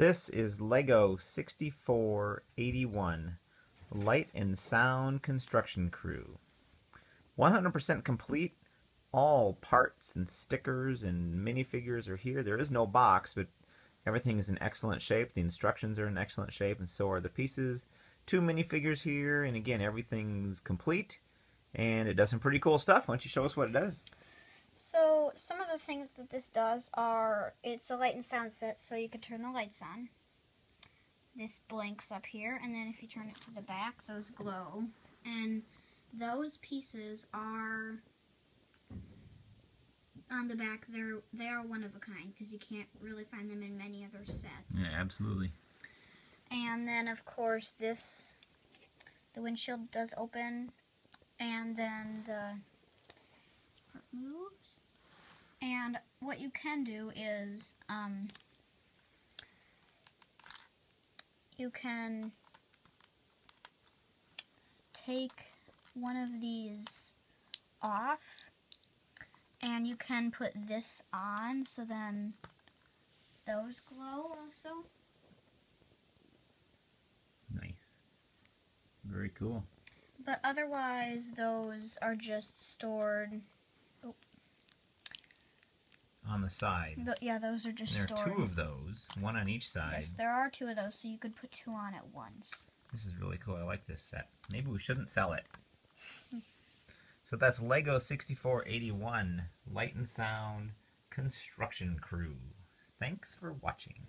This is LEGO 6481 Light and Sound Construction Crew. 100% complete. All parts and stickers and minifigures are here. There is no box, but everything is in excellent shape. The instructions are in excellent shape, and so are the pieces. 2 minifigures here, and again, everything's complete. And it does some pretty cool stuff. Why don't you show us what it does? So, some of the things that this does are, it's a light and sound set, so you can turn the lights on. This blinks up here, and then if you turn it to the back, those glow. And those pieces are, on the back, they are one of a kind, because you can't really find them in many other sets. Yeah, absolutely. And then, of course, the windshield does open, and then the part moves. And what you can do is, you can take one of these off, and you can put this on, so then those glow also. Nice. Very cool. But otherwise, those are just stored. On the sides. Yeah, those are just There are stored. 2 of those, one on each side. Yes, there are 2 of those, so you could put 2 on at once. This is really cool. I like this set. Maybe we shouldn't sell it. So that's LEGO 6481 Light and Sound Construction Crew. Thanks for watching.